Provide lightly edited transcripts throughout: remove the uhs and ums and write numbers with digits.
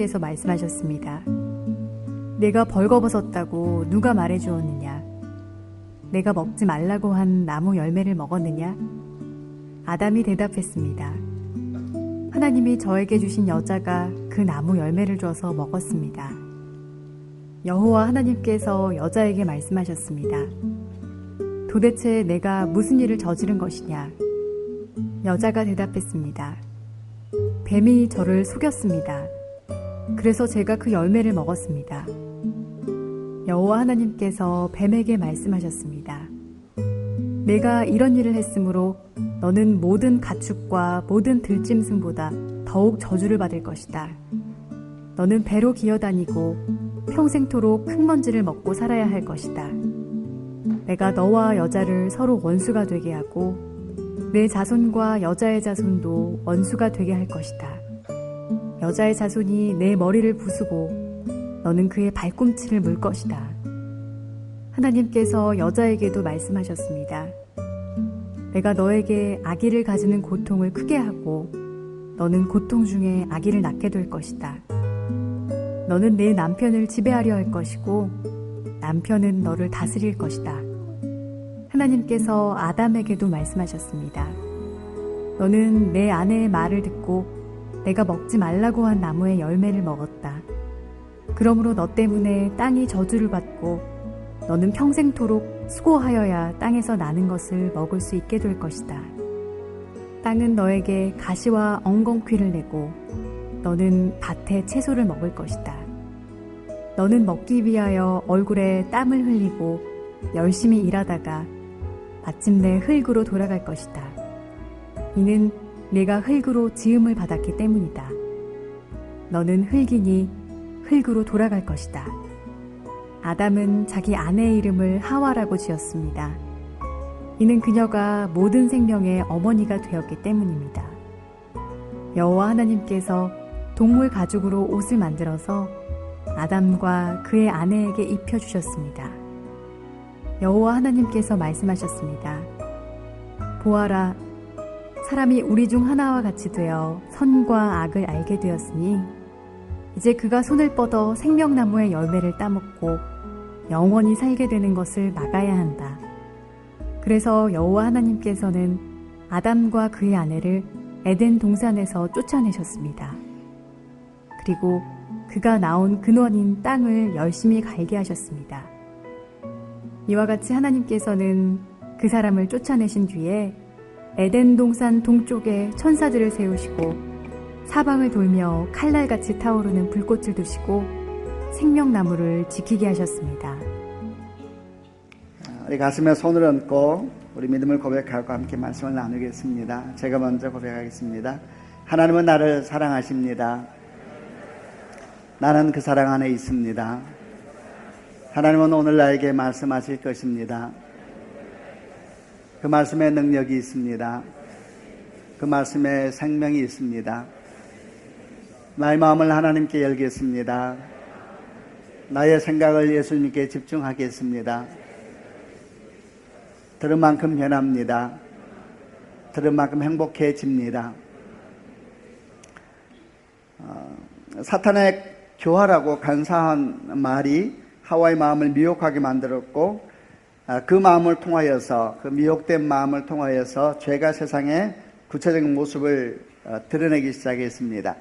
하나님께서 말씀하셨습니다. 내가 벌거벗었다고 누가 말해주었느냐? 내가 먹지 말라고 한 나무 열매를 먹었느냐? 아담이 대답했습니다. 하나님이 저에게 주신 여자가 그 나무 열매를 줘서 먹었습니다. 여호와 하나님께서 여자에게 말씀하셨습니다. 도대체 내가 무슨 일을 저지른 것이냐? 여자가 대답했습니다. 뱀이 저를 속였습니다. 그래서 제가 그 열매를 먹었습니다. 여호와 하나님께서 뱀에게 말씀하셨습니다. 내가 이런 일을 했으므로 너는 모든 가축과 모든 들짐승보다 더욱 저주를 받을 것이다. 너는 배로 기어다니고 평생토록 흙먼지를 먹고 살아야 할 것이다. 내가 너와 여자를 서로 원수가 되게 하고 내 자손과 여자의 자손도 원수가 되게 할 것이다. 여자의 자손이 내 머리를 부수고 너는 그의 발꿈치를 물 것이다. 하나님께서 여자에게도 말씀하셨습니다. 내가 너에게 아기를 가지는 고통을 크게 하고 너는 고통 중에 아기를 낳게 될 것이다. 너는 내 남편을 지배하려 할 것이고 남편은 너를 다스릴 것이다. 하나님께서 아담에게도 말씀하셨습니다. 너는 내 아내의 말을 듣고 내가 먹지 말라고 한 나무의 열매를 먹었다. 그러므로 너 때문에 땅이 저주를 받고 너는 평생토록 수고하여야 땅에서 나는 것을 먹을 수 있게 될 것이다. 땅은 너에게 가시와 엉겅퀴를 내고 너는 밭의 채소를 먹을 것이다. 너는 먹기 위하여 얼굴에 땀을 흘리고 열심히 일하다가 마침내 흙으로 돌아갈 것이다. 이는 내가 흙으로 지음을 받았기 때문이다. 너는 흙이니 흙으로 돌아갈 것이다. 아담은 자기 아내의 이름을 하와라고 지었습니다. 이는 그녀가 모든 생명의 어머니가 되었기 때문입니다. 여호와 하나님께서 동물 가죽으로 옷을 만들어서 아담과 그의 아내에게 입혀주셨습니다. 여호와 하나님께서 말씀하셨습니다. 보아라, 사람이 우리 중 하나와 같이 되어 선과 악을 알게 되었으니 이제 그가 손을 뻗어 생명나무의 열매를 따먹고 영원히 살게 되는 것을 막아야 한다. 그래서 여호와 하나님께서는 아담과 그의 아내를 에덴 동산에서 쫓아내셨습니다. 그리고 그가 나온 근원인 땅을 열심히 갈게 하셨습니다. 이와 같이 하나님께서는 그 사람을 쫓아내신 뒤에 에덴 동산 동쪽에 천사들을 세우시고 사방을 돌며 칼날같이 타오르는 불꽃을 두시고 생명나무를 지키게 하셨습니다. 우리 가슴에 손을 얹고 우리 믿음을 고백하고 함께 말씀을 나누겠습니다. 제가 먼저 고백하겠습니다. 하나님은 나를 사랑하십니다. 나는 그 사랑 안에 있습니다. 하나님은 오늘 나에게 말씀하실 것입니다. 그 말씀에 능력이 있습니다. 그 말씀에 생명이 있습니다. 나의 마음을 하나님께 열겠습니다. 나의 생각을 예수님께 집중하겠습니다. 들은 만큼 변합니다. 들은 만큼 행복해집니다. 사탄의 교활하고 간사한 말이 하와의 마음을 미혹하게 만들었고 그 마음을 통하여서 그 미혹된 마음을 통하여서 죄가 세상의 구체적인 모습을 드러내기 시작했습니다.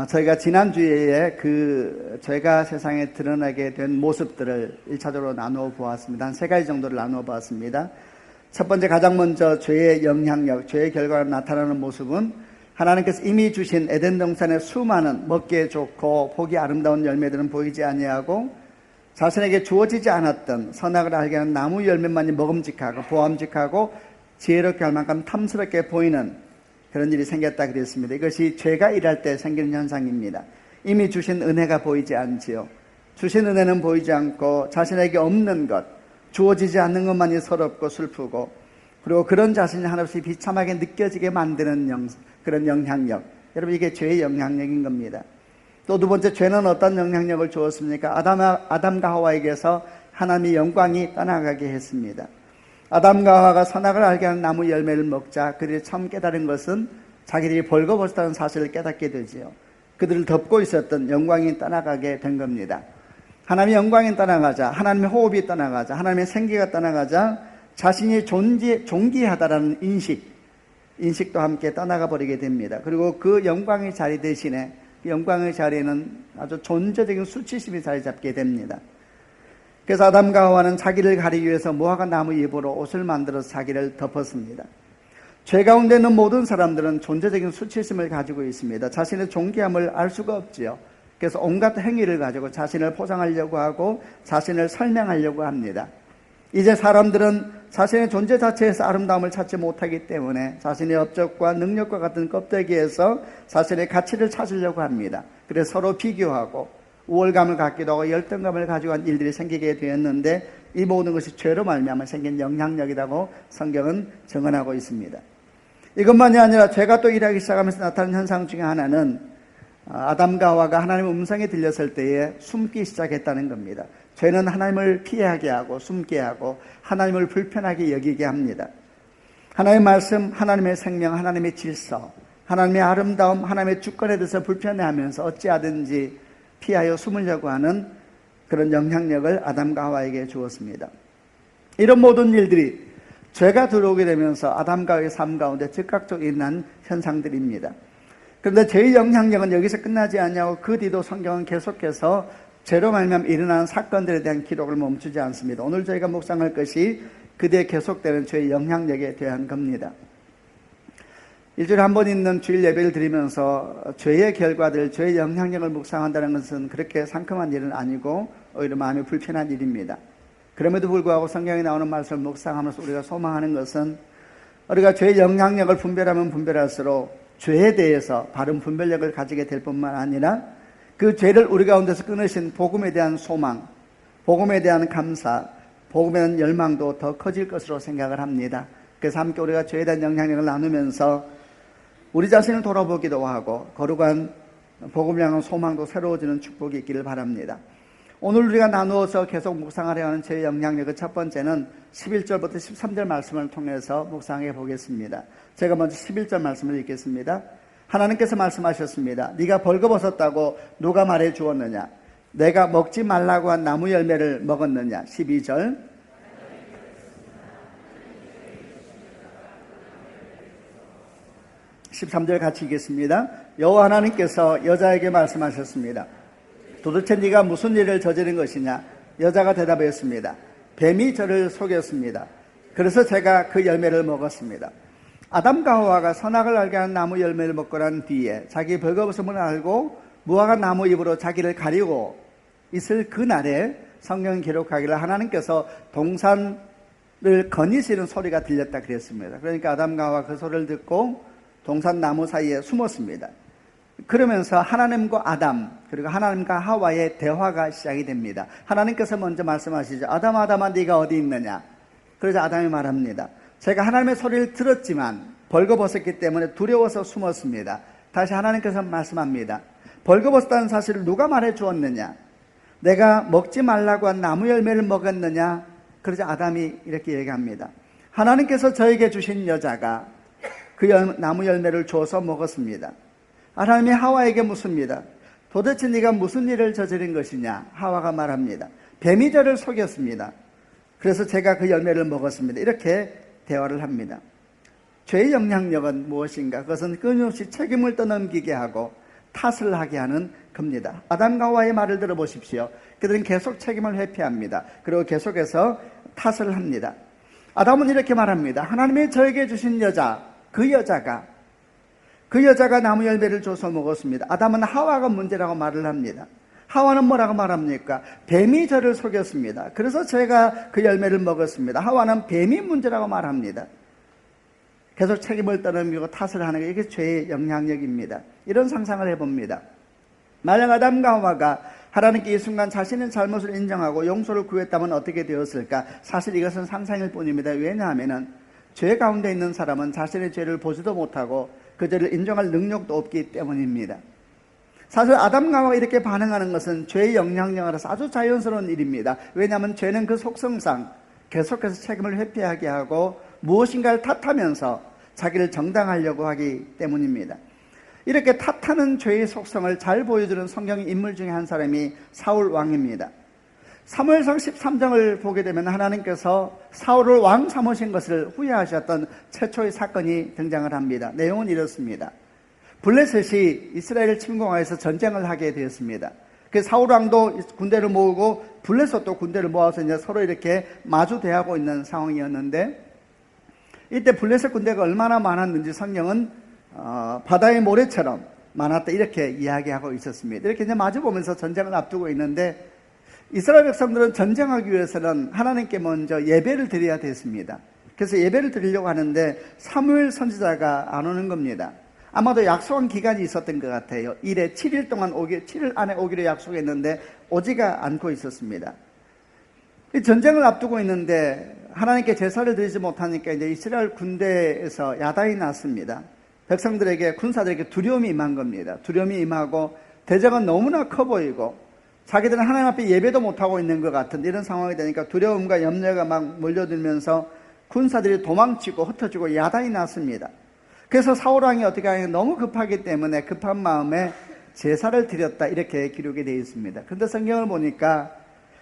저희가 지난주에 그 죄가 세상에 드러나게 된 모습들을 1차적으로 나누어 보았습니다. 한 3가지 정도를 나누어 보았습니다. 첫 번째, 가장 먼저 죄의 영향력, 죄의 결과로 나타나는 모습은 하나님께서 이미 주신 에덴 동산의 수많은 먹기에 좋고 보기 아름다운 열매들은 보이지 아니하고 자신에게 주어지지 않았던 선악을 알게 하는 나무 열매만이 먹음직하고 보암직하고 지혜롭게 할 만큼 탐스럽게 보이는 그런 일이 생겼다 그랬습니다. 이것이 죄가 일할 때 생기는 현상입니다. 이미 주신 은혜가 보이지 않지요. 주신 은혜는 보이지 않고 자신에게 없는 것, 주어지지 않는 것만이 서럽고 슬프고 그리고 그런 자신이 한없이 비참하게 느껴지게 만드는 그런 영향력. 여러분, 이게 죄의 영향력인 겁니다. 또 두 번째, 죄는 어떤 영향력을 주었습니까? 아담과 하와에게서 하나님의 영광이 떠나가게 했습니다. 아담과 하와가 선악을 알게 하는 나무 열매를 먹자 그들이 처음 깨달은 것은 자기들이 벌거벗었다는 사실을 깨닫게 되지요. 그들을 덮고 있었던 영광이 떠나가게 된 겁니다. 하나님의 영광이 떠나가자, 하나님의 호흡이 떠나가자, 하나님의 생기가 떠나가자 자신이 존귀하다라는 인식도 함께 떠나가 버리게 됩니다. 그리고 그 영광의 자리 대신에 그 영광의 자리에는 아주 존재적인 수치심이 자리 잡게 됩니다. 그래서 아담과 하와는 자기를 가리기 위해서 무화과 나무 잎으로 옷을 만들어서 자기를 덮었습니다. 죄 가운데 있는 모든 사람들은 존재적인 수치심을 가지고 있습니다. 자신의 존귀함을 알 수가 없지요. 그래서 온갖 행위를 가지고 자신을 포장하려고 하고 자신을 설명하려고 합니다. 이제 사람들은 자신의 존재 자체에서 아름다움을 찾지 못하기 때문에 자신의 업적과 능력과 같은 껍데기에서 자신의 가치를 찾으려고 합니다. 그래서 서로 비교하고 우월감을 갖기도 하고 열등감을 가지고 한 일들이 생기게 되었는데 이 모든 것이 죄로 말미암아 생긴 영향력이라고 성경은 증언하고 있습니다. 이것만이 아니라 죄가 또 일하기 시작하면서 나타나는 현상 중에 하나는 아담과 하와가 하나님의 음성에 들렸을 때에 숨기 시작했다는 겁니다. 죄는 하나님을 피하게 하고 숨게 하고 하나님을 불편하게 여기게 합니다. 하나님의 말씀, 하나님의 생명, 하나님의 질서, 하나님의 아름다움, 하나님의 주권에 대해서 불편해하면서 어찌하든지 피하여 숨으려고 하는 그런 영향력을 아담과 하와에게 주었습니다. 이런 모든 일들이 죄가 들어오게 되면서 아담과 하와의 삶 가운데 즉각적으로 일어난 현상들입니다. 그런데 죄의 영향력은 여기서 끝나지 않냐고 그 뒤도 성경은 계속해서 죄로 말미암아 일어나는 사건들에 대한 기록을 멈추지 않습니다. 오늘 저희가 묵상할 것이 그 뒤에 계속되는 죄의 영향력에 대한 겁니다. 일주일에 한 번 있는 주일 예배를 드리면서 죄의 결과들, 죄의 영향력을 묵상한다는 것은 그렇게 상큼한 일은 아니고 오히려 마음이 불편한 일입니다. 그럼에도 불구하고 성경에 나오는 말씀을 묵상하면서 우리가 소망하는 것은 우리가 죄의 영향력을 분별하면 분별할수록 죄에 대해서 바른 분별력을 가지게 될 뿐만 아니라 그 죄를 우리 가운데서 끊으신 복음에 대한 소망, 복음에 대한 감사, 복음에 대한 열망도 더 커질 것으로 생각을 합니다. 그래서 함께 우리가 죄에 대한 영향력을 나누면서 우리 자신을 돌아보기도 하고 거룩한 복음을 향한 소망도 새로워지는 축복이 있기를 바랍니다. 오늘 우리가 나누어서 계속 묵상하려 하는 죄의 영향력의 첫 번째는 11절부터 13절 말씀을 통해서 묵상해 보겠습니다. 제가 먼저 11절 말씀을 읽겠습니다. 하나님께서 말씀하셨습니다. 네가 벌거벗었다고 누가 말해 주었느냐? 내가 먹지 말라고 한 나무 열매를 먹었느냐? 12절 13절 같이 읽겠습니다. 여호와 하나님께서 여자에게 말씀하셨습니다. 도대체 네가 무슨 일을 저지른 것이냐? 여자가 대답했습니다. 뱀이 저를 속였습니다. 그래서 제가 그 열매를 먹었습니다. 아담과 하와가 선악을 알게 하는 나무 열매를 먹고 난 뒤에 자기 벌거벗음을 알고 무화과 나무 잎으로 자기를 가리고 있을 그날에 성경은 기록하기를 하나님께서 동산을 거니시는 소리가 들렸다 그랬습니다. 그러니까 아담과 하와 그 소리를 듣고 동산 나무 사이에 숨었습니다. 그러면서 하나님과 아담 그리고 하나님과 하와의 대화가 시작이 됩니다. 하나님께서 먼저 말씀하시죠. 아담 아담아 네가 어디 있느냐? 그러자 아담이 말합니다. 제가 하나님의 소리를 들었지만 벌거벗었기 때문에 두려워서 숨었습니다. 다시 하나님께서 말씀합니다. 벌거벗었다는 사실을 누가 말해 주었느냐? 내가 먹지 말라고 한 나무 열매를 먹었느냐? 그러자 아담이 이렇게 얘기합니다. 하나님께서 저에게 주신 여자가 그 나무 열매를 줘서 먹었습니다. 하나님이 하와에게 묻습니다. 도대체 네가 무슨 일을 저지른 것이냐? 하와가 말합니다. 뱀이 저를 속였습니다. 그래서 제가 그 열매를 먹었습니다. 이렇게 대화를 합니다. 죄의 영향력은 무엇인가? 그것은 끊임없이 책임을 떠넘기게 하고 탓을 하게 하는 겁니다. 아담과 하와의 말을 들어보십시오. 그들은 계속 책임을 회피합니다. 그리고 계속해서 탓을 합니다. 아담은 이렇게 말합니다. 하나님이 저에게 주신 여자, 그 여자가 나무 열매를 줘서 먹었습니다. 아담은 하와가 문제라고 말을 합니다. 하와는 뭐라고 말합니까? 뱀이 저를 속였습니다. 그래서 제가 그 열매를 먹었습니다. 하와는 뱀이 문제라고 말합니다. 계속 책임을 떠넘기고 탓을 하는 게 이게 죄의 영향력입니다. 이런 상상을 해봅니다. 만약 아담과 하와가 하나님께 이 순간 자신의 잘못을 인정하고 용서를 구했다면 어떻게 되었을까? 사실 이것은 상상일 뿐입니다. 왜냐하면 죄 가운데 있는 사람은 자신의 죄를 보지도 못하고 그 죄를 인정할 능력도 없기 때문입니다. 사실 아담과 하와가 이렇게 반응하는 것은 죄의 영향력으로서 아주 자연스러운 일입니다. 왜냐하면 죄는 그 속성상 계속해서 책임을 회피하게 하고 무엇인가를 탓하면서 자기를 정당하려고 하기 때문입니다. 이렇게 탓하는 죄의 속성을 잘 보여주는 성경의 인물 중에 한 사람이 사울 왕입니다. 사무엘상 13장을 보게 되면 하나님께서 사울을 왕 삼으신 것을 후회하셨던 최초의 사건이 등장을 합니다. 내용은 이렇습니다. 블레셋이 이스라엘을 침공하여서 전쟁을 하게 되었습니다. 그래서 사울 왕도 군대를 모으고 블레셋도 군대를 모아서 이제 서로 이렇게 마주대하고 있는 상황이었는데, 이때 블레셋 군대가 얼마나 많았는지 성경은 바다의 모래처럼 많았다 이렇게 이야기하고 있었습니다. 이렇게 이제 마주보면서 전쟁을 앞두고 있는데, 이스라엘 백성들은 전쟁하기 위해서는 하나님께 먼저 예배를 드려야 됐습니다. 그래서 예배를 드리려고 하는데 사무엘 선지자가 안 오는 겁니다. 아마도 약속한 기간이 있었던 것 같아요. 일에 7일 동안 7일 안에 오기로 약속했는데 오지가 않고 있었습니다. 이 전쟁을 앞두고 있는데 하나님께 제사를 드리지 못하니까 이제 이스라엘 군대에서 야단이 났습니다. 백성들에게, 군사들에게 두려움이 임한 겁니다. 두려움이 임하고 대적은 너무나 커 보이고 자기들은 하나님 앞에 예배도 못하고 있는 것 같은 이런 상황이 되니까 두려움과 염려가 막 몰려들면서 군사들이 도망치고 흩어지고 야단이 났습니다. 그래서 사울왕이 어떻게 하냐, 너무 급하기 때문에 급한 마음에 제사를 드렸다 이렇게 기록이 되어 있습니다. 그런데 성경을 보니까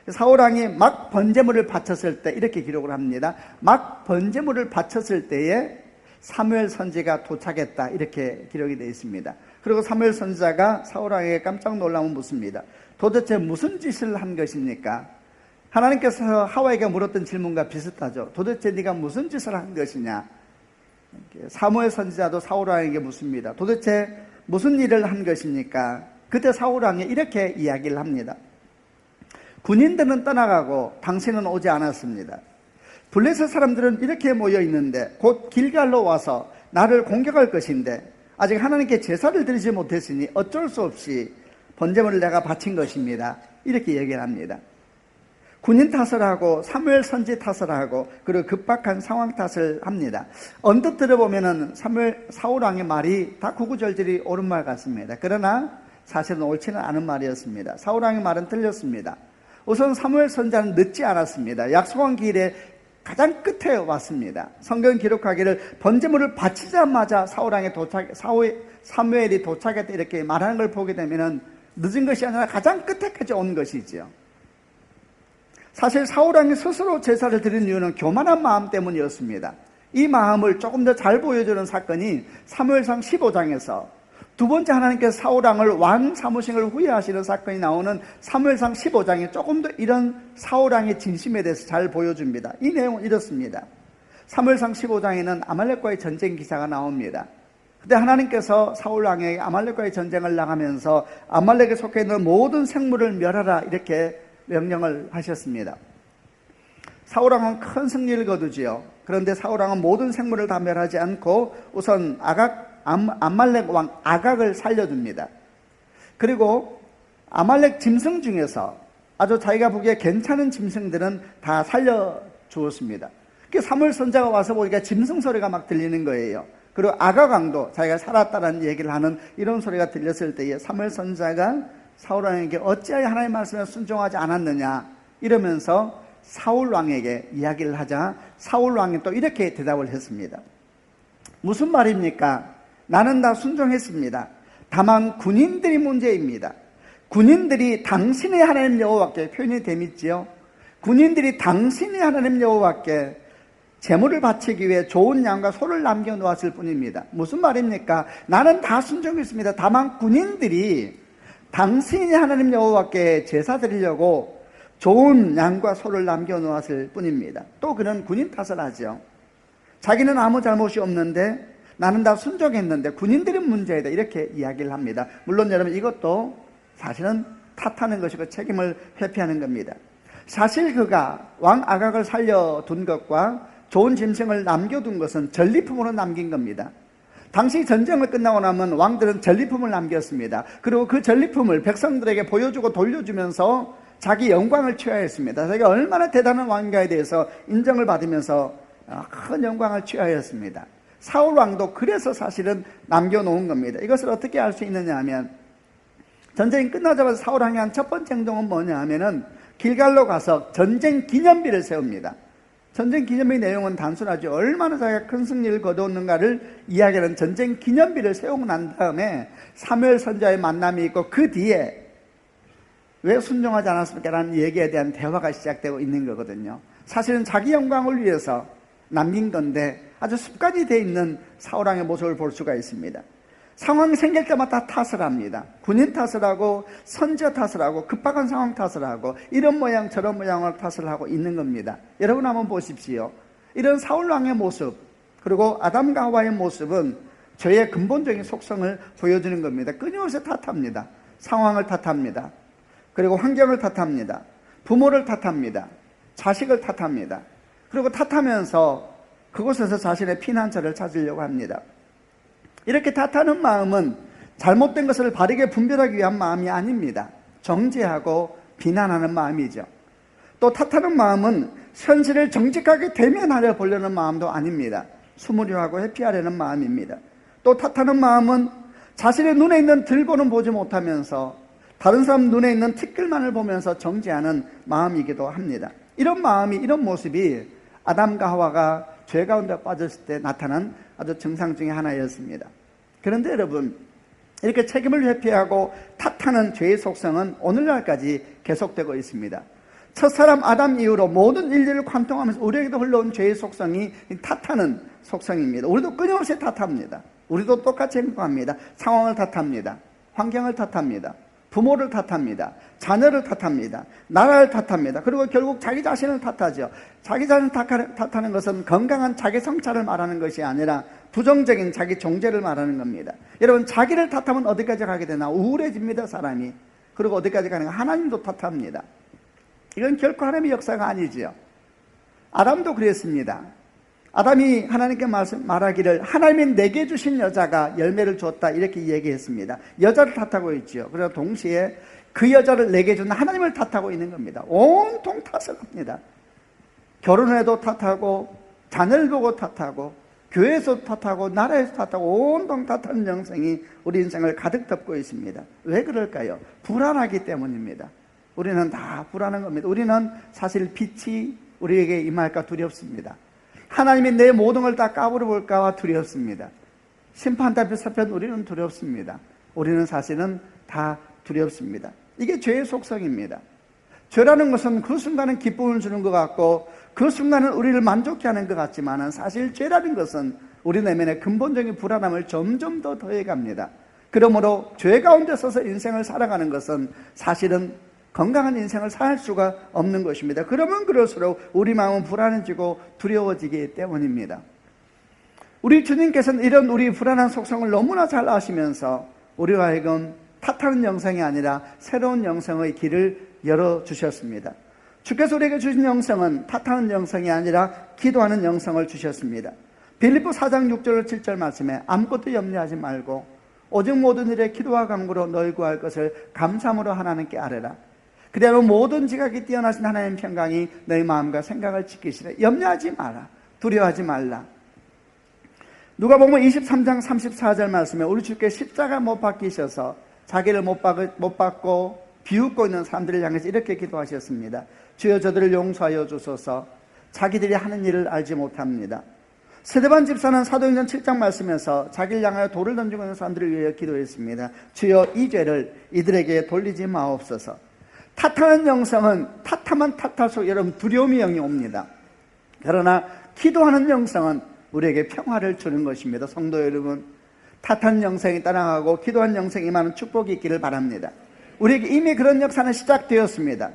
사울왕이 막 번제물을 바쳤을 때 이렇게 기록을 합니다. 막 번제물을 바쳤을 때에 사무엘 선지가 도착했다 이렇게 기록이 되어 있습니다. 그리고 사무엘 선지자가 사울왕에게 깜짝 놀라면 묻습니다. 도대체 무슨 짓을 한 것입니까? 하나님께서 하와에게 물었던 질문과 비슷하죠. 도대체 네가 무슨 짓을 한 것이냐? 사무엘 선지자도 사울왕에게 묻습니다. 도대체 무슨 일을 한 것입니까? 그때 사울왕이 이렇게 이야기를 합니다. 군인들은 떠나가고 당신은 오지 않았습니다. 블레셋 사람들은 이렇게 모여 있는데 곧 길갈로 와서 나를 공격할 것인데 아직 하나님께 제사를 드리지 못했으니 어쩔 수 없이 번제물을 내가 바친 것입니다. 이렇게 얘기를 합니다. 군인 탓을 하고 사무엘 선지 탓을 하고 그리고 급박한 상황 탓을 합니다. 언뜻 들어보면은 사울왕의 말이 다 구구절절이 옳은 말 같습니다. 그러나 사실은 옳지는 않은 말이었습니다. 사울왕의 말은 틀렸습니다. 우선 사무엘 선지자는 늦지 않았습니다. 약속한 길에 가장 끝에 왔습니다. 성경 기록하기를 번제물을 바치자마자 사무엘이 도착했다 이렇게 말하는 걸 보게 되면은 늦은 것이 아니라 가장 끝에까지 온 것이지요. 사실 사울왕이 스스로 제사를 드린 이유는 교만한 마음 때문이었습니다. 이 마음을 조금 더 잘 보여주는 사건이 사무엘상 15장에서 두 번째 하나님께서 사울왕을 왕 삼으심을 후회하시는 사건이 나오는 사무엘상 15장에 조금 더 이런 사울왕의 진심에 대해서 잘 보여줍니다. 이 내용은 이렇습니다. 사무엘상 15장에는 아말렉과의 전쟁 기사가 나옵니다. 그때 하나님께서 사울왕에게 아말렉과의 전쟁을 나가면서 아말렉에 속해 있는 모든 생물을 멸하라 이렇게 명령을 하셨습니다. 사울왕은 큰 승리를 거두지요. 그런데 사울왕은 모든 생물을 다 멸하지 않고 우선 아말렉 왕 아각을 살려줍니다. 그리고 아말렉 짐승 중에서 아주 자기가 보기에 괜찮은 짐승들은 다 살려주었습니다. 사무엘 선지자가 와서 보니까 짐승 소리가 막 들리는 거예요. 그리고 아각 왕도 자기가 살았다는 얘기를 하는 이런 소리가 들렸을 때에 사무엘 선지자가 사울 왕에게 어찌하여 하나님의 말씀에 순종하지 않았느냐 이러면서 사울 왕에게 이야기를 하자 사울 왕이 또 이렇게 대답을 했습니다. 무슨 말입니까? 나는 다 순종했습니다. 다만 군인들이 문제입니다. 군인들이 당신의 하나님 여호와께, 표현이 재밌지요? 군인들이 당신의 하나님 여호와께 제물을 바치기 위해 좋은 양과 소를 남겨놓았을 뿐입니다. 무슨 말입니까? 나는 다 순종했습니다. 다만 군인들이 당신이 하나님 여호와께 제사 드리려고 좋은 양과 소를 남겨놓았을 뿐입니다. 또 그는 군인 탓을 하죠. 자기는 아무 잘못이 없는데 나는 다 순종했는데 군인들이 문제이다 이렇게 이야기를 합니다. 물론 여러분 이것도 사실은 탓하는 것이고 책임을 회피하는 겁니다. 사실 그가 왕 아각을 살려둔 것과 좋은 짐승을 남겨둔 것은 전리품으로 남긴 겁니다. 당시 전쟁을 끝나고 나면 왕들은 전리품을 남겼습니다. 그리고 그 전리품을 백성들에게 보여주고 돌려주면서 자기 영광을 취하였습니다. 자기가 얼마나 대단한 왕인가에 대해서 인정을 받으면서 큰 영광을 취하였습니다. 사울 왕도 그래서 사실은 남겨놓은 겁니다. 이것을 어떻게 알 수 있느냐 하면 전쟁이 끝나자마자 사울 왕이 한 첫 번째 행동은 뭐냐 하면은 길갈로 가서 전쟁 기념비를 세웁니다. 전쟁 기념비 내용은 단순하지 얼마나 자기가 큰 승리를 거두었는가를 이야기하는 전쟁 기념비를 세우고 난 다음에 사무엘 선지자의 만남이 있고 그 뒤에 왜 순종하지 않았습니까? 라는 얘기에 대한 대화가 시작되고 있는 거거든요. 사실은 자기 영광을 위해서 남긴 건데 아주 습관이 되어 있는 사울왕의 모습을 볼 수가 있습니다. 상황이 생길 때마다 탓을 합니다. 군인 탓을 하고 선지자 탓을 하고 급박한 상황 탓을 하고 이런 모양 저런 모양을 탓을 하고 있는 겁니다. 여러분 한번 보십시오. 이런 사울왕의 모습 그리고 아담과 하와의 모습은 죄의 근본적인 속성을 보여주는 겁니다. 끊임없이 탓합니다. 상황을 탓합니다. 그리고 환경을 탓합니다. 부모를 탓합니다. 자식을 탓합니다. 그리고 탓하면서 그곳에서 자신의 피난처를 찾으려고 합니다. 이렇게 탓하는 마음은 잘못된 것을 바르게 분별하기 위한 마음이 아닙니다. 정죄하고 비난하는 마음이죠. 또 탓하는 마음은 현실을 정직하게 대면하려 보려는 마음도 아닙니다. 숨으려 하고 회피하려는 마음입니다. 또 탓하는 마음은 자신의 눈에 있는 들고는 보지 못하면서 다른 사람 눈에 있는 티끌만을 보면서 정죄하는 마음이기도 합니다. 이런 마음이, 이런 모습이 아담과 하와가 죄 가운데 빠졌을 때 나타난 아주 증상 중에 하나였습니다. 그런데 여러분, 이렇게 책임을 회피하고 탓하는 죄의 속성은 오늘날까지 계속되고 있습니다. 첫사람 아담 이후로 모든 인류를 관통하면서 우리에게도 흘러온 죄의 속성이 탓하는 속성입니다. 우리도 끊임없이 탓합니다. 우리도 똑같이 행동합니다. 상황을 탓합니다. 환경을 탓합니다. 부모를 탓합니다. 자녀를 탓합니다. 나라를 탓합니다. 그리고 결국 자기 자신을 탓하죠. 자기 자신을 탓하는 것은 건강한 자기 성찰을 말하는 것이 아니라 부정적인 자기 정죄를 말하는 겁니다. 여러분, 자기를 탓하면 어디까지 가게 되나? 우울해집니다, 사람이. 그리고 어디까지 가는가? 하나님도 탓합니다. 이건 결코 하나님의 역사가 아니지요. 아담도 그랬습니다. 아담이 하나님께 말하기를 하나님이 내게 주신 여자가 열매를 줬다 이렇게 얘기했습니다. 여자를 탓하고 있지요. 그래서 동시에 그 여자를 내게 준 하나님을 탓하고 있는 겁니다. 온통 탓을 합니다. 결혼해도 탓하고 자녀를 보고 탓하고 교회에서 탓하고 나라에서 탓하고 온통 탓하는 영생이 우리 인생을 가득 덮고 있습니다. 왜 그럴까요? 불안하기 때문입니다. 우리는 다 불안한 겁니다. 우리는 사실 빛이 우리에게 임할까 두렵습니다. 하나님이 내 모든 걸 다 까불어 볼까 두렵습니다. 심판대 앞에 우리는 두렵습니다. 우리는 사실은 다 두렵습니다. 이게 죄의 속성입니다. 죄라는 것은 그 순간은 기쁨을 주는 것 같고 그 순간은 우리를 만족케 하는 것 같지만 사실 죄라는 것은 우리 내면의 근본적인 불안함을 점점 더 더해갑니다. 그러므로 죄 가운데 서서 인생을 살아가는 것은 사실은 건강한 인생을 살 수가 없는 것입니다. 그러면 그럴수록 우리 마음은 불안해지고 두려워지기 때문입니다. 우리 주님께서는 이런 우리 불안한 속성을 너무나 잘 아시면서 우리와 하여금 탓하는 영생이 아니라 새로운 영생의 길을 열어주셨습니다. 주께서 우리에게 주신 영생은 탓하는 영생이 아니라 기도하는 영생을 주셨습니다. 빌립보 4장 6절 7절 말씀에 아무것도 염려하지 말고 오직 모든 일에 기도와 간구로 너희 구할 것을 감사함으로 하나님께 아뢰라. 그리하면 모든 지각이 뛰어나신 하나님 평강이 너희 마음과 생각을 지키시되 염려하지 마라. 두려워하지 말라. 누가복음 23장 34절 말씀에 우리 주께 십자가 못 박히셔서 자기를 못 받고 비웃고 있는 사람들을 향해서 이렇게 기도하셨습니다. 주여 저들을 용서하여 주소서. 자기들이 하는 일을 알지 못합니다. 스데반 집사는 사도행전 7장 말씀에서 자기를 향하여 돌을 던지고 있는 사람들을 위하여 기도했습니다. 주여 이 죄를 이들에게 돌리지 마옵소서. 탓하는 영성은 탓하면 탓할수록 여러분 두려움이 영이 옵니다. 그러나 기도하는 영성은 우리에게 평화를 주는 것입니다. 성도 여러분, 탓하는 영성이 따라가고 기도하는 영성이 많은 축복이 있기를 바랍니다. 우리에게 이미 그런 역사는 시작되었습니다.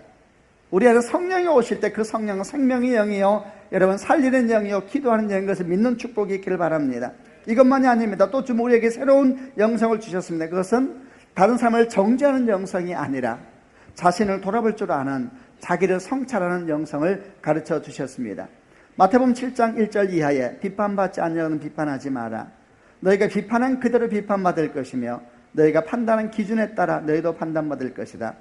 우리에게 성령이 오실 때 그 성령은 생명의 영이요 여러분 살리는 영이요 기도하는 영인 것을 믿는 축복이 있기를 바랍니다. 이것만이 아닙니다. 또 좀 우리에게 새로운 영성을 주셨습니다. 그것은 다른 사람을 정죄하는 영성이 아니라 자신을 돌아볼 줄 아는 자기를 성찰하는 영성을 가르쳐 주셨습니다. 마태복음 7장 1절 이하에 비판받지 아니하는 비판하지 마라. 너희가 비판한 그대로 비판받을 것이며 너희가 판단한 기준에 따라 너희도 판단받을 것이다.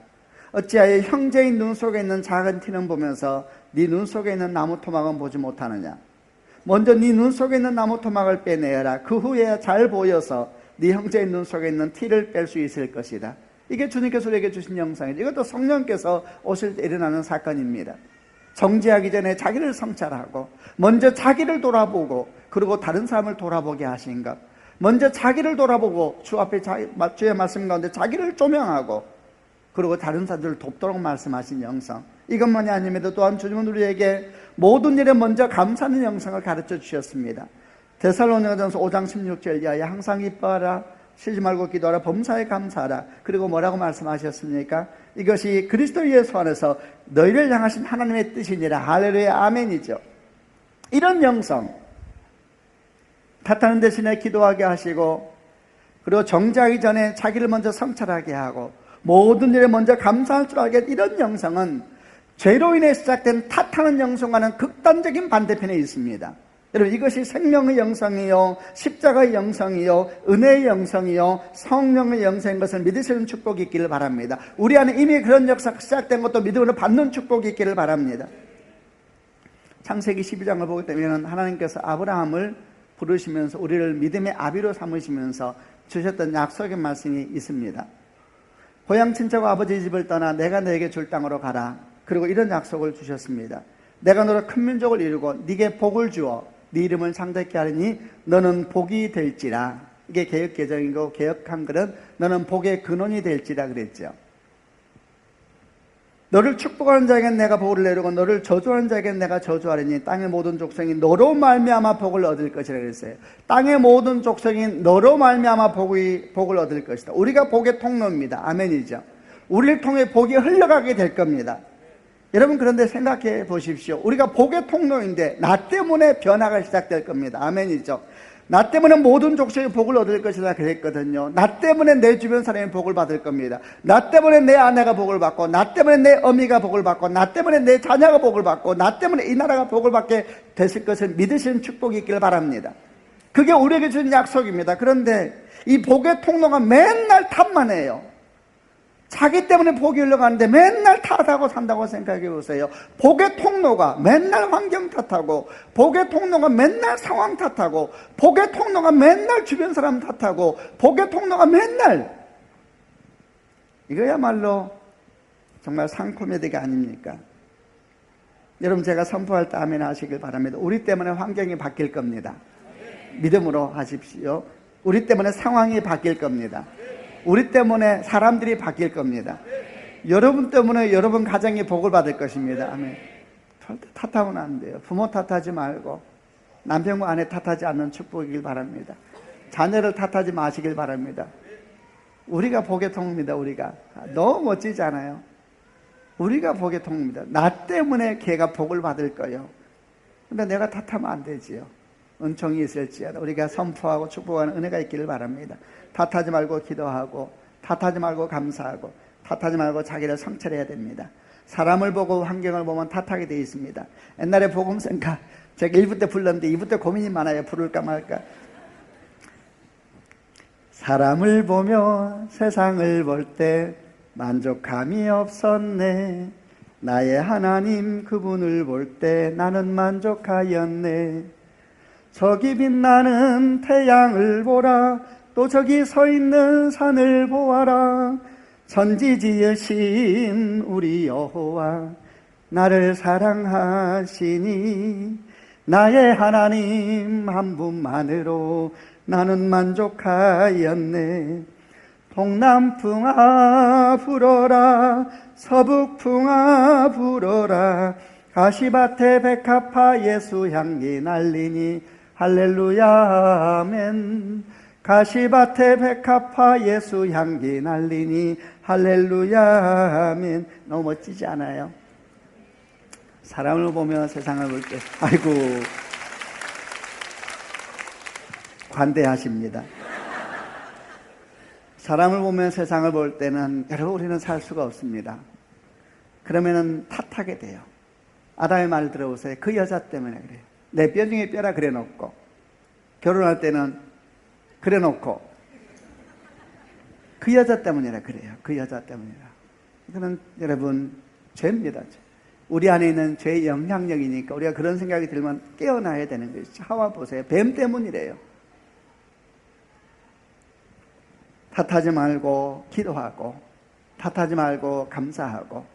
어찌하여 형제의 눈 속에 있는 작은 티는 보면서 네 눈 속에 있는 나무 토막은 보지 못하느냐. 먼저 네 눈 속에 있는 나무 토막을 빼내어라. 그 후에 잘 보여서 네 형제의 눈 속에 있는 티를 뺄 수 있을 것이다. 이게 주님께서 우리에게 주신 영상이죠. 이것도 성령께서 오실 때 일어나는 사건입니다. 정죄하기 전에 자기를 성찰하고 먼저 자기를 돌아보고 그리고 다른 사람을 돌아보게 하신 것, 먼저 자기를 돌아보고 주 앞에 주의 말씀 가운데 자기를 조명하고 그리고 다른 사람들을 돕도록 말씀하신 영성, 이것만이 아님에도 또한 주님은 우리에게 모든 일에 먼저 감사하는 영성을 가르쳐 주셨습니다. 데살로니가전서 5장 16절 이하에 항상 기뻐하라, 쉬지 말고 기도하라, 범사에 감사하라. 그리고 뭐라고 말씀하셨습니까? 이것이 그리스도 예수 안에서 너희를 향하신 하나님의 뜻이니라. 할렐루야, 아멘이죠. 이런 영성, 탓하는 대신에 기도하게 하시고 그리고 정죄하기 전에 자기를 먼저 성찰하게 하고 모든 일에 먼저 감사할 줄 알게, 이런 영성은 죄로 인해 시작된 탓하는 영성과는 극단적인 반대편에 있습니다. 여러분, 이것이 생명의 영성이요, 십자가의 영성이요, 은혜의 영성이요, 성령의 영성인 것을 믿으시는 축복이 있기를 바랍니다. 우리 안에 이미 그런 역사가 시작된 것도 믿음으로 받는 축복이 있기를 바랍니다. 창세기 12장을 보게 되면 하나님께서 아브라함을 부르시면서 우리를 믿음의 아비로 삼으시면서 주셨던 약속의 말씀이 있습니다. 고향 친척과 아버지 집을 떠나 내가 너에게 줄 땅으로 가라. 그리고 이런 약속을 주셨습니다. 내가 너로 큰 민족을 이루고 네게 복을 주어 네 이름을 창대케 하리니 너는 복이 될지라. 이게 개역 개정이고 개역 한글은 너는 복의 근원이 될지라 그랬죠. 너를 축복하는 자에게는 내가 복을 내리고 너를 저주하는 자에게는 내가 저주하리니 땅의 모든 족속이 너로 말미암아 복을 얻을 것이라 그랬어요. 땅의 모든 족속이 너로 말미암아 복을 얻을 것이다. 우리가 복의 통로입니다. 아멘이죠. 우리를 통해 복이 흘러가게 될 겁니다. 여러분, 그런데 생각해 보십시오. 우리가 복의 통로인데 나 때문에 변화가 시작될 겁니다. 아멘이죠. 나 때문에 모든 족속이 복을 얻을 것이라 그랬거든요. 나 때문에 내 주변 사람이 복을 받을 겁니다. 나 때문에 내 아내가 복을 받고, 나 때문에 내 어미가 복을 받고, 나 때문에 내 자녀가 복을 받고, 나 때문에 이 나라가 복을 받게 됐을 것을 믿으시는 축복이 있기를 바랍니다. 그게 우리에게 주는 약속입니다. 그런데 이 복의 통로가 맨날 탓만 해요. 자기 때문에 복이 흘러가는데 맨날 탓하고 산다고 생각해 보세요. 복의 통로가 맨날 환경 탓하고, 복의 통로가 맨날 상황 탓하고, 복의 통로가 맨날 주변 사람 탓하고, 복의 통로가 맨날, 이거야말로 정말 상코메디가 아닙니까? 여러분, 제가 선포할 때 아멘 하시길 바랍니다. 우리 때문에 환경이 바뀔 겁니다. 믿음으로 하십시오. 우리 때문에 상황이 바뀔 겁니다. 우리 때문에 사람들이 바뀔 겁니다. 여러분 때문에 여러분 가정이 복을 받을 것입니다. 아멘. 절대 탓하면 안 돼요. 부모 탓하지 말고 남편과 아내 탓하지 않는 축복이길 바랍니다. 자녀를 탓하지 마시길 바랍니다. 우리가 복의 통로입니다. 우리가 너무 멋지지 않아요? 우리가 복의 통로입니다. 나 때문에 걔가 복을 받을 거예요. 근데 내가 탓하면 안 되지요. 은총이 있을지어다. 우리가 선포하고 축복하는 은혜가 있기를 바랍니다. 탓하지 말고 기도하고, 탓하지 말고 감사하고, 탓하지 말고 자기를 성찰해야 됩니다. 사람을 보고 환경을 보면 탓하게 되어 있습니다. 옛날에 복음성가 제가 1부 때 불렀는데 2부 때 고민이 많아요. 부를까 말까. 사람을 보며 세상을 볼 때 만족함이 없었네. 나의 하나님 그분을 볼 때 나는 만족하였네. 저기 빛나는 태양을 보라. 또 저기 서 있는 산을 보아라. 천지 지으신 우리 여호와 나를 사랑하시니 나의 하나님 한 분만으로 나는 만족하였네. 동남풍아 불어라. 서북풍아 불어라. 가시밭에 백합화 예수 향기 날리니 할렐루야 아멘. 가시밭에 백합화 예수 향기 날리니 할렐루야 아멘. 너무 멋지지 않아요? 사람을 보며 세상을 볼 때 아이고 관대하십니다. 사람을 보며 세상을 볼 때는 여러분 우리는 살 수가 없습니다. 그러면은 탓하게 돼요. 아담의 말 들어보세요. 그 여자 때문에 그래요. 내 뼈 중에 뼈라 그래 놓고, 결혼할 때는 그래 놓고, 그 여자 때문이라 그래요. 그 여자 때문이라. 이거는 여러분 죄입니다. 우리 안에 있는 죄의 영향력이니까 우리가 그런 생각이 들면 깨어나야 되는 것이죠. 하와 보세요. 뱀 때문이래요. 탓하지 말고 기도하고, 탓하지 말고 감사하고,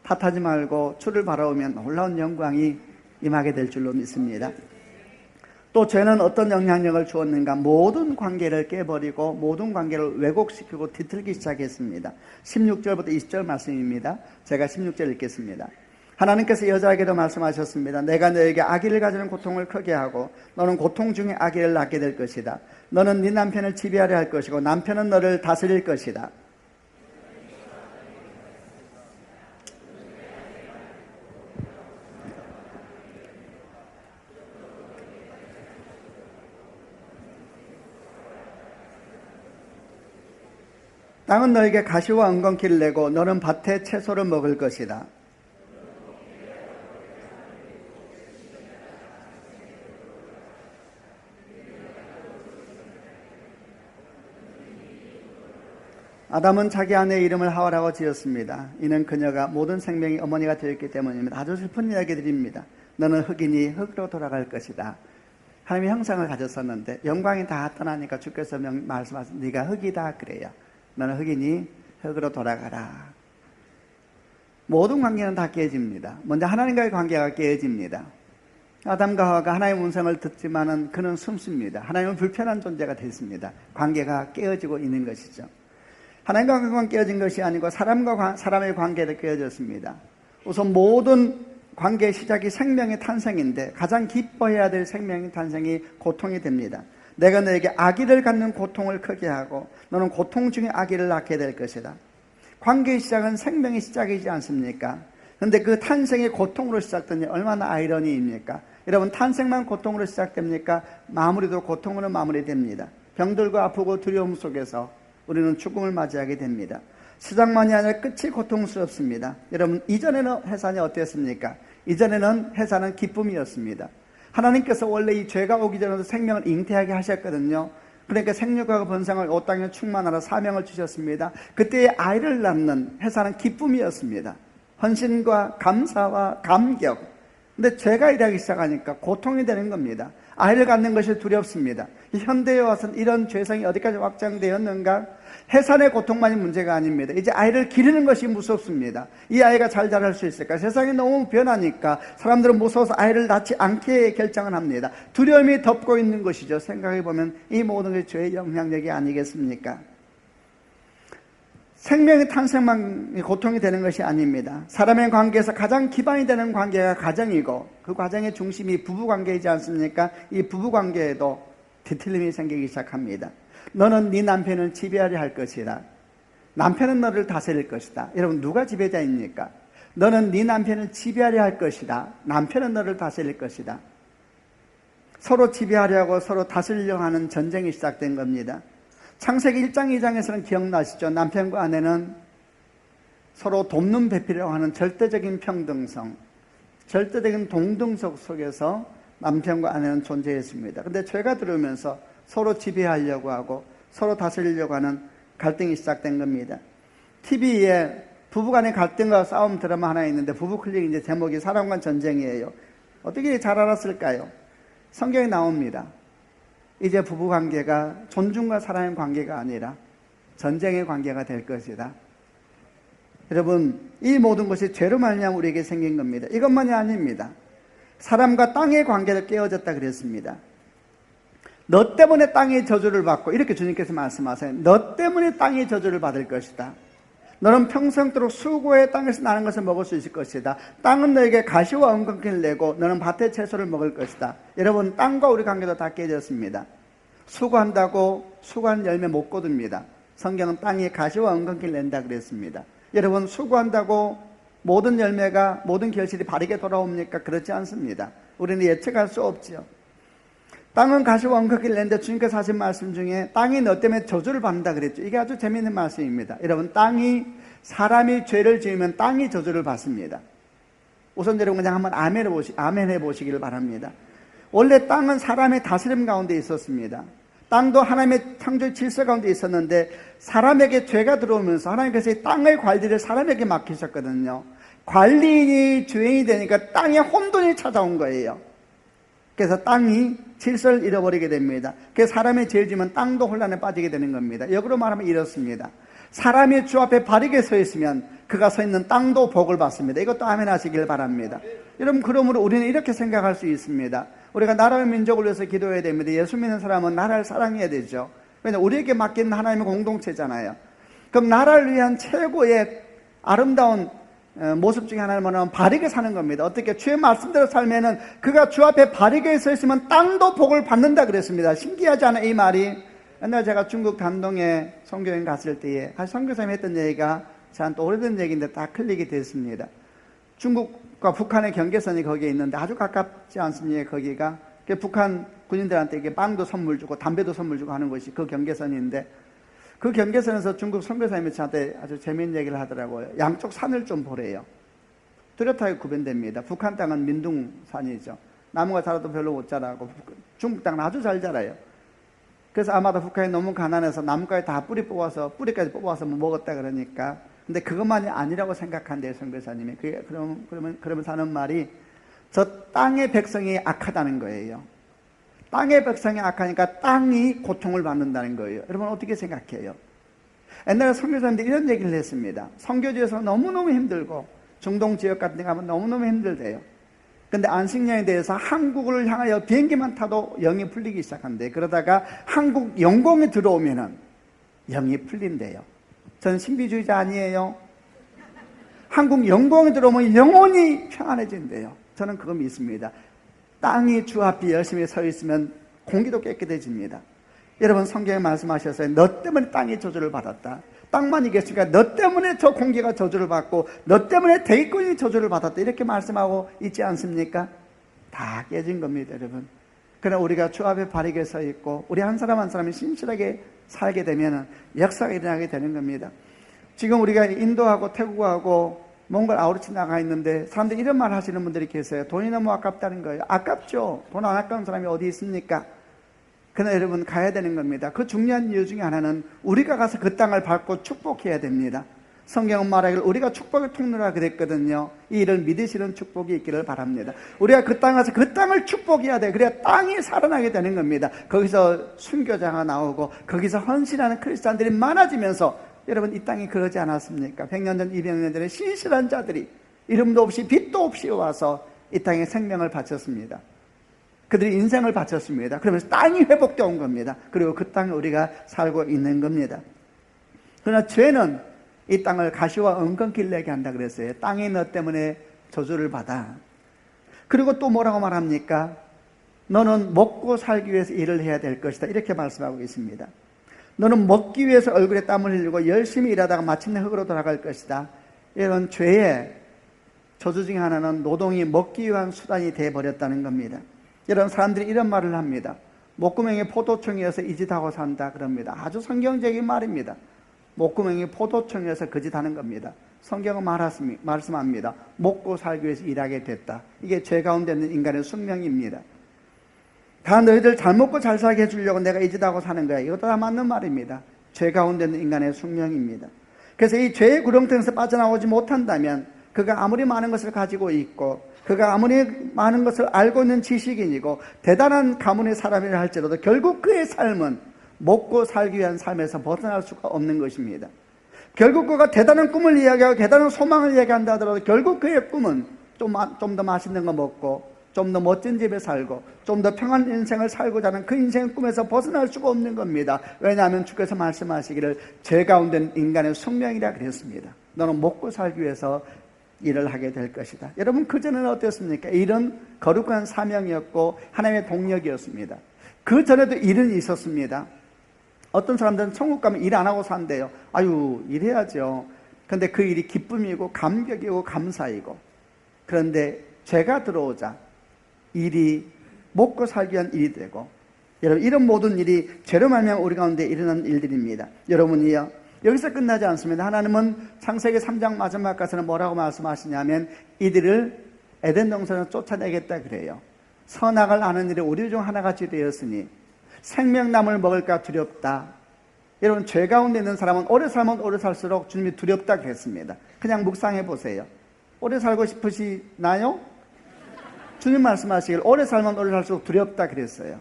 탓하지 말고 주를 바라보면 놀라운 영광이 임하게 될 줄로 믿습니다. 또 죄는 어떤 영향력을 주었는가? 모든 관계를 깨버리고 모든 관계를 왜곡시키고 뒤틀기 시작했습니다. 16절부터 20절 말씀입니다. 제가 16절 읽겠습니다. 하나님께서 여자에게도 말씀하셨습니다. 내가 너에게 아기를 가지는 고통을 크게 하고 너는 고통 중에 아기를 낳게 될 것이다. 너는 네 남편을 지배하려 할 것이고 남편은 너를 다스릴 것이다. 땅은 너에게 가시와 엉겅퀴를 내고 너는 밭에 채소를 먹을 것이다. 아담은 자기 아내의 이름을 하와라고 지었습니다. 이는 그녀가 모든 생명의 어머니가 되었기 때문입니다. 아주 슬픈 이야기들입니다. 너는 흙이니 흙으로 돌아갈 것이다. 하나님의 형상을 가졌었는데 영광이 다 떠나니까 주께서 말씀하신 네가 흙이다 그래요. 너는 흙이니 흙으로 돌아가라. 모든 관계는 다 깨집니다. 먼저 하나님과의 관계가 깨집니다. 아담과 하와가 하나님의 음성을 듣지만은 그는 숨습니다. 하나님은 불편한 존재가 됐습니다. 관계가 깨어지고 있는 것이죠. 하나님과 관계가 깨어진 것이 아니고 사람과 사람의 관계도 깨어졌습니다. 우선 모든 관계의 시작이 생명의 탄생인데 가장 기뻐해야 될 생명의 탄생이 고통이 됩니다. 내가 너에게 아기를 갖는 고통을 크게 하고 너는 고통 중에 아기를 낳게 될 것이다. 관계의 시작은 생명의 시작이지 않습니까? 그런데 그 탄생이 고통으로 시작되니 얼마나 아이러니입니까? 여러분, 탄생만 고통으로 시작됩니까? 마무리도 고통으로 마무리됩니다. 병들고 아프고 두려움 속에서 우리는 죽음을 맞이하게 됩니다. 시작만이 아니라 끝이 고통스럽습니다. 여러분, 이전에는 해산이 어땠습니까? 이전에는 해산은 기쁨이었습니다. 하나님께서 원래 이 죄가 오기 전에도 생명을 잉태하게 하셨거든요. 그러니까 생육과 번성을 이 땅에 충만하라 사명을 주셨습니다. 그때의 아이를 낳는 해산은 기쁨이었습니다. 헌신과 감사와 감격. 근데 죄가 일하기 시작하니까 고통이 되는 겁니다. 아이를 갖는 것이 두렵습니다. 현대에 와서는 이런 죄성이 어디까지 확장되었는가? 해산의 고통만이 문제가 아닙니다. 이제 아이를 기르는 것이 무섭습니다. 이 아이가 잘 자랄 수 있을까? 세상이 너무 변하니까 사람들은 무서워서 아이를 낳지 않게 결정을 합니다. 두려움이 덮고 있는 것이죠. 생각해보면 이 모든 게 죄의 영향력이 아니겠습니까? 생명의 탄생만 고통이 되는 것이 아닙니다. 사람의 관계에서 가장 기반이 되는 관계가 가정이고 그 과정의 중심이 부부관계이지 않습니까? 이 부부관계에도 뒤틀림이 생기기 시작합니다. 너는 네 남편을 지배하려 할 것이다. 남편은 너를 다스릴 것이다. 여러분, 누가 지배자입니까? 너는 네 남편을 지배하려 할 것이다. 남편은 너를 다스릴 것이다. 서로 지배하려고 서로 다스리려고 하는 전쟁이 시작된 겁니다. 창세기 1장 2장에서는 기억나시죠? 남편과 아내는 서로 돕는 배필이라고 하는 절대적인 평등성, 절대적인 동등성 속에서 남편과 아내는 존재했습니다. 그런데 죄가 들어오면서 서로 지배하려고 하고 서로 다스리려고 하는 갈등이 시작된 겁니다. TV에 부부간의 갈등과 싸움 드라마 하나 있는데 부부 클릭 이제 제목이 사랑과 전쟁이에요. 어떻게 잘 알았을까요? 성경에 나옵니다. 이제 부부관계가 존중과 사랑의 관계가 아니라 전쟁의 관계가 될 것이다. 여러분, 이 모든 것이 죄로 말미암아 우리에게 생긴 겁니다. 이것만이 아닙니다. 사람과 땅의 관계를 깨어졌다 그랬습니다. 너 때문에 땅의 저주를 받고, 이렇게 주님께서 말씀하세요. 너 때문에 땅의 저주를 받을 것이다. 너는 평생도록 수고의 땅에서 나는 것을 먹을 수 있을 것이다. 땅은 너에게 가시와 엉겅퀴를 내고 너는 밭의 채소를 먹을 것이다. 여러분, 땅과 우리 관계도 다 깨졌습니다. 수고한다고 수고한 열매 못 거둡니다. 성경은 땅에 가시와 엉겅퀴를 낸다 그랬습니다. 여러분, 수고한다고 모든 열매가, 모든 결실이 바르게 돌아옵니까? 그렇지 않습니다. 우리는 예측할 수 없지요. 땅은 가시와 엉겅퀴를 낸데 주님께서 하신 말씀 중에 땅이 너 때문에 저주를 받는다 그랬죠. 이게 아주 재미있는 말씀입니다. 여러분, 사람이 죄를 지으면 땅이 저주를 받습니다. 우선 여러분 그냥 한번 아멘 해보시기를 바랍니다. 원래 땅은 사람의 다스림 가운데 있었습니다. 땅도 하나님의 창조의 질서 가운데 있었는데 사람에게 죄가 들어오면서 하나님께서 이 땅의 관리를 사람에게 맡기셨거든요. 관리인이 죄인이 되니까 땅에 혼돈이 찾아온 거예요. 그래서 땅이 질서를 잃어버리게 됩니다. 그래서 사람의 죄를 지면 땅도 혼란에 빠지게 되는 겁니다. 역으로 말하면 이렇습니다. 사람이 주 앞에 바르게 서 있으면 그가 서 있는 땅도 복을 받습니다. 이것도 아멘 하시길 바랍니다. 여러분, 그러므로 우리는 이렇게 생각할 수 있습니다. 우리가 나라와 민족을 위해서 기도해야 됩니다. 예수 믿는 사람은 나라를 사랑해야 되죠. 왜냐하면 우리에게 맡긴 하나님의 공동체잖아요. 그럼 나라를 위한 최고의 아름다운 모습 중에 하나는 뭐냐면 바르게 사는 겁니다. 어떻게? 주의 말씀대로 살면은 그가 주 앞에 바르게 서 있으면 땅도 복을 받는다 그랬습니다. 신기하지 않아요, 이 말이? 옛날 제가 중국 단동에 선교여행 갔을 때에 한 선교사님이 했던 얘기가 저한테 오래된 얘기인데 다 클릭이 됐습니다. 중국과 북한의 경계선이 거기에 있는데 아주 가깝지 않습니까? 거기가 북한 군인들한테 이게 빵도 선물 주고 담배도 선물 주고 하는 것이 그 경계선인데, 그 경계선에서 중국 선교사님이 저한테 아주 재미있는 얘기를 하더라고요. 양쪽 산을 좀 보래요. 뚜렷하게 구분됩니다. 북한 땅은 민둥산이죠. 나무가 자라도 별로 못 자라고, 중국 땅은 아주 잘 자라요. 그래서 아마도 북한이 너무 가난해서 나무까지 다 뿌리까지 뽑아서 먹었다 그러니까. 근데 그것만이 아니라고 생각한대요, 선교사님이. 그러면서 하는 말이, 저 땅의 백성이 악하다는 거예요. 땅의 백성이 악하니까 땅이 고통을 받는다는 거예요. 여러분, 어떻게 생각해요? 옛날에 선교사님들이 이런 얘기를 했습니다. 선교지에서 너무너무 힘들고 중동 지역 같은 데 가면 너무너무 힘들대요. 근데 안식년에 대해서 한국을 향하여 비행기만 타도 영이 풀리기 시작한대. 그러다가 한국 영공에 들어오면은 영이 풀린대요. 저는 신비주의자 아니에요. 한국 영공에 들어오면 영혼이 평안해진대요. 저는 그거 믿습니다. 땅이 주 앞에 열심히 서 있으면 공기도 깨끗해집니다. 여러분, 성경에 말씀하셨어요. 너 때문에 땅이 저주를 받았다. 땅만 이겼으니까 너 때문에 저 공기가 저주를 받고 너 때문에 대기권이 저주를 받았다. 이렇게 말씀하고 있지 않습니까? 다 깨진 겁니다, 여러분. 그러나 우리가 주 앞에 바르게 서 있고 우리 한 사람 한 사람이 신실하게 살게 되면 역사가 일어나게 되는 겁니다. 지금 우리가 인도하고 태국하고 몽골 아우르치 나가 있는데 사람들이 이런 말 하시는 분들이 계세요. 돈이 너무 아깝다는 거예요. 아깝죠. 돈 안 아까운 사람이 어디 있습니까? 그러나 여러분, 가야 되는 겁니다. 그 중요한 이유 중에 하나는 우리가 가서 그 땅을 밟고 축복해야 됩니다. 성경은 말하기를 우리가 축복의 통로라 그랬거든요. 이 일을 믿으시는 축복이 있기를 바랍니다. 우리가 그 땅에 가서 그 땅을 축복해야 돼. 그래야 땅이 살아나게 되는 겁니다. 거기서 순교자가 나오고 거기서 헌신하는 크리스찬들이 많아지면서, 여러분, 이 땅이 그러지 않았습니까? 100년 전, 200년 전에 신실한 자들이 이름도 없이 빛도 없이 와서 이 땅에 생명을 바쳤습니다. 그들이 인생을 바쳤습니다. 그러면서 땅이 회복되어 온 겁니다. 그리고 그 땅에 우리가 살고 있는 겁니다. 그러나 죄는 이 땅을 가시와 은근길 내게 한다 그랬어요. 땅이 너 때문에 저주를 받아. 그리고 또 뭐라고 말합니까? 너는 먹고 살기 위해서 일을 해야 될 것이다. 이렇게 말씀하고 있습니다. 너는 먹기 위해서 얼굴에 땀을 흘리고 열심히 일하다가 마침내 흙으로 돌아갈 것이다. 이런 죄의 저주 중에 하나는 노동이 먹기 위한 수단이 되어버렸다는 겁니다. 여러분, 사람들이 이런 말을 합니다. 목구멍에 포도청이어서 이 짓 하고 산다 그럽니다. 아주 성경적인 말입니다. 목구멍에 포도청이어서 그 짓 하는 겁니다. 성경은 말씀합니다. 먹고 살기 위해서 일하게 됐다. 이게 죄 가운데 있는 인간의 숙명입니다. 다 너희들 잘 먹고 잘 살게 해주려고 내가 이 짓 하고 사는 거야. 이것도 다 맞는 말입니다. 죄 가운데 있는 인간의 숙명입니다. 그래서 이 죄의 구렁텅이에서 빠져나오지 못한다면 그가 아무리 많은 것을 가지고 있고 그가 아무리 많은 것을 알고 있는 지식인이고 대단한 가문의 사람이라 할지라도 결국 그의 삶은 먹고 살기 위한 삶에서 벗어날 수가 없는 것입니다. 결국 그가 대단한 꿈을 이야기하고 대단한 소망을 이야기한다 하더라도 결국 그의 꿈은 좀 더 맛있는 거 먹고 좀 더 멋진 집에 살고 좀 더 평안한 인생을 살고자 하는 그 인생의 꿈에서 벗어날 수가 없는 겁니다. 왜냐하면 주께서 말씀하시기를 죄 가운데 있는 인간의 숙명이라 그랬습니다. 너는 먹고 살기 위해서 일을 하게 될 것이다. 여러분, 그전에는 어땠습니까? 일은 거룩한 사명이었고 하나님의 동력이었습니다. 그 전에도 일은 있었습니다. 어떤 사람들은 천국 가면 일 안 하고 산대요. 아유, 일해야죠. 그런데 그 일이 기쁨이고 감격이고 감사이고, 그런데 죄가 들어오자 일이 먹고 살기 위한 일이 되고, 여러분, 이런 모든 일이 죄로 말미암아 우리 가운데 일어나는 일들입니다. 여러분이요, 여기서 끝나지 않습니다. 하나님은 창세기 3장 마지막 가서는 뭐라고 말씀하시냐면 이들을 에덴 동산을 쫓아내겠다 그래요. 선악을 아는 일이 우리 중 하나같이 되었으니 생명나무를 먹을까 두렵다. 여러분, 죄 가운데 있는 사람은 오래 살면 오래 살수록 주님이 두렵다 그랬습니다. 그냥 묵상해 보세요. 오래 살고 싶으시나요? 주님 말씀하시길 오래 살면 오래 살수록 두렵다 그랬어요.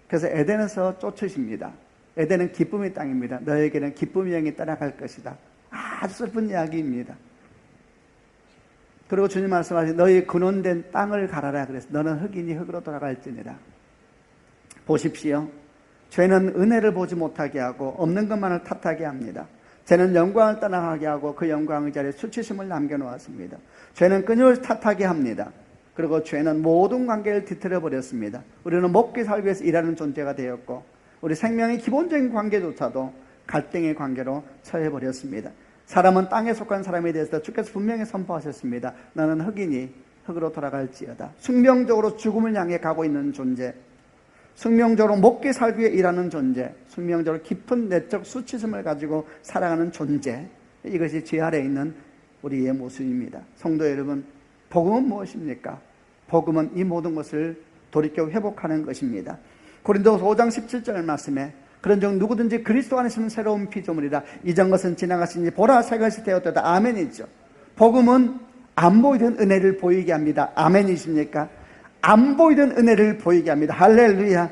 그래서 에덴에서 쫓으십니다. 에덴은 기쁨의 땅입니다. 너에게는 기쁨의 영이 따라갈 것이다. 아주 슬픈 이야기입니다. 그리고 주님 말씀하신 너희 근원된 땅을 갈아라 그래서 너는 흙이니 흙으로 돌아갈지니라. 보십시오. 죄는 은혜를 보지 못하게 하고 없는 것만을 탓하게 합니다. 죄는 영광을 떠나가게 하고 그 영광의 자리에 수치심을 남겨놓았습니다. 죄는 끊임없이 탓하게 합니다. 그리고 죄는 모든 관계를 뒤틀어 버렸습니다. 우리는 먹기 살기 위해서 일하는 존재가 되었고 우리 생명의 기본적인 관계조차도 갈등의 관계로 처해버렸습니다. 사람은 땅에 속한 사람에 대해서 주께서 분명히 선포하셨습니다. 너는 흙이니 흙으로 돌아갈지어다. 숙명적으로 죽음을 향해 가고 있는 존재, 숙명적으로 먹기 살기 위해 일하는 존재, 숙명적으로 깊은 내적 수치심을 가지고 살아가는 존재, 이것이 죄 아래에 있는 우리의 모습입니다. 성도 여러분, 복음은 무엇입니까? 복음은 이 모든 것을 돌이켜 회복하는 것입니다. 고린도서 5장 17절 말씀에 그런즉 누구든지 그리스도 안에 있으면 새로운 피조물이라 이전 것은 지나갔으니 보라 새 것이 되었다. 아멘이죠. 복음은 안 보이던 은혜를 보이게 합니다. 아멘이십니까? 안 보이던 은혜를 보이게 합니다. 할렐루야.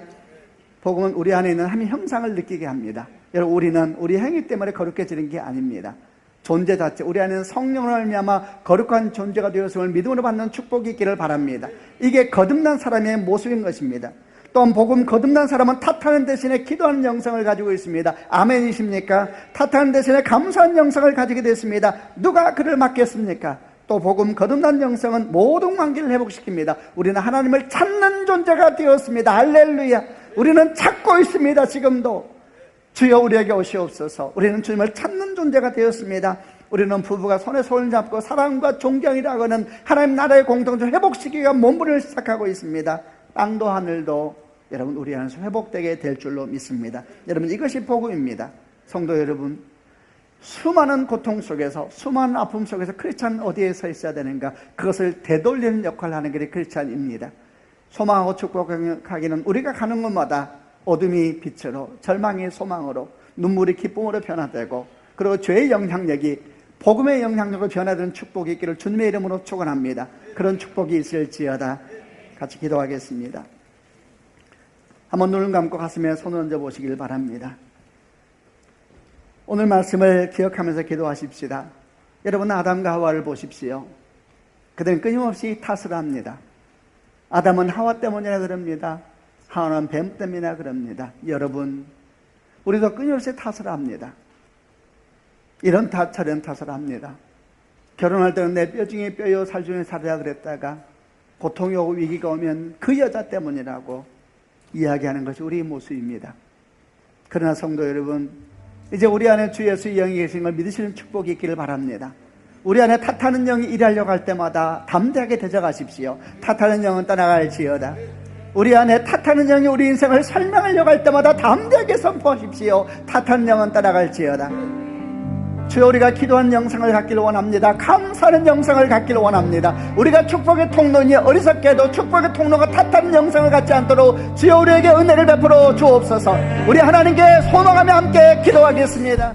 복음은 우리 안에 있는 하나님의 형상을 느끼게 합니다. 여러분, 우리는 우리 행위 때문에 거룩해지는 게 아닙니다. 존재 자체, 우리 안에는 성령을 말미암아 거룩한 존재가 되었음을 믿음으로 받는 축복이 있기를 바랍니다. 이게 거듭난 사람의 모습인 것입니다. 또한 복음 거듭난 사람은 탓하는 대신에 기도하는 영성을 가지고 있습니다. 아멘이십니까? 탓하는 대신에 감사한 영성을 가지게 됐습니다. 누가 그를 맡겼습니까? 또 복음 거듭난 영성은 모든 관계를 회복시킵니다. 우리는 하나님을 찾는 존재가 되었습니다. 할렐루야. 우리는 찾고 있습니다. 지금도 주여 우리에게 오시옵소서. 우리는 주님을 찾는 존재가 되었습니다. 우리는 부부가 손에 손을 잡고 사랑과 존경이라고 하는 하나님 나라의 공동체를 회복시키기 위한 몸부림을 시작하고 있습니다. 땅도 하늘도 여러분 우리 안에서 회복되게 될 줄로 믿습니다. 여러분, 이것이 복음입니다. 성도 여러분, 수많은 고통 속에서, 수많은 아픔 속에서 크리스찬은 어디에 서 있어야 되는가? 그것을 되돌리는 역할을 하는 게 크리스찬입니다. 소망하고 축복하기는 우리가 가는 곳마다 어둠이 빛으로, 절망이 소망으로, 눈물이 기쁨으로 변화되고, 그리고 죄의 영향력이 복음의 영향력으로 변화되는 축복이 있기를 주님의 이름으로 축원합니다. 그런 축복이 있을지어다. 같이 기도하겠습니다. 한번 눈을 감고 가슴에 손을 얹어 보시길 바랍니다. 오늘 말씀을 기억하면서 기도하십시다. 여러분, 아담과 하와를 보십시오. 그들은 끊임없이 탓을 합니다. 아담은 하와 때문이라 그럽니다. 하와는 뱀 때문이라 그럽니다. 여러분, 우리도 끊임없이 탓을 합니다. 이런 탓 저런 탓을 합니다. 결혼할 때는 내 뼈 중에 뼈요 살 중에 살이라 그랬다가 고통이 오고 위기가 오면 그 여자 때문이라고 이야기하는 것이 우리의 모습입니다. 그러나 성도 여러분, 이제 우리 안에 주 예수의 영이 계신 걸 믿으시는 축복이 있기를 바랍니다. 우리 안에 탓하는 영이 일하려고 할 때마다 담대하게 되져가십시오. 탓하는 영은 떠나갈지어다. 우리 안에 탓하는 영이 우리 인생을 설명하려고 할 때마다 담대하게 선포하십시오. 탓하는 영은 떠나갈지어다. 주여, 우리가 기도한 영성을 갖기를 원합니다. 감사하는 영성을 갖기를 원합니다. 우리가 축복의 통로니 어리석게도 축복의 통로가 탓하는 영성을 갖지 않도록 주여 우리에게 은혜를 베풀어 주옵소서. 우리 하나님께 소망하며 함께 기도하겠습니다.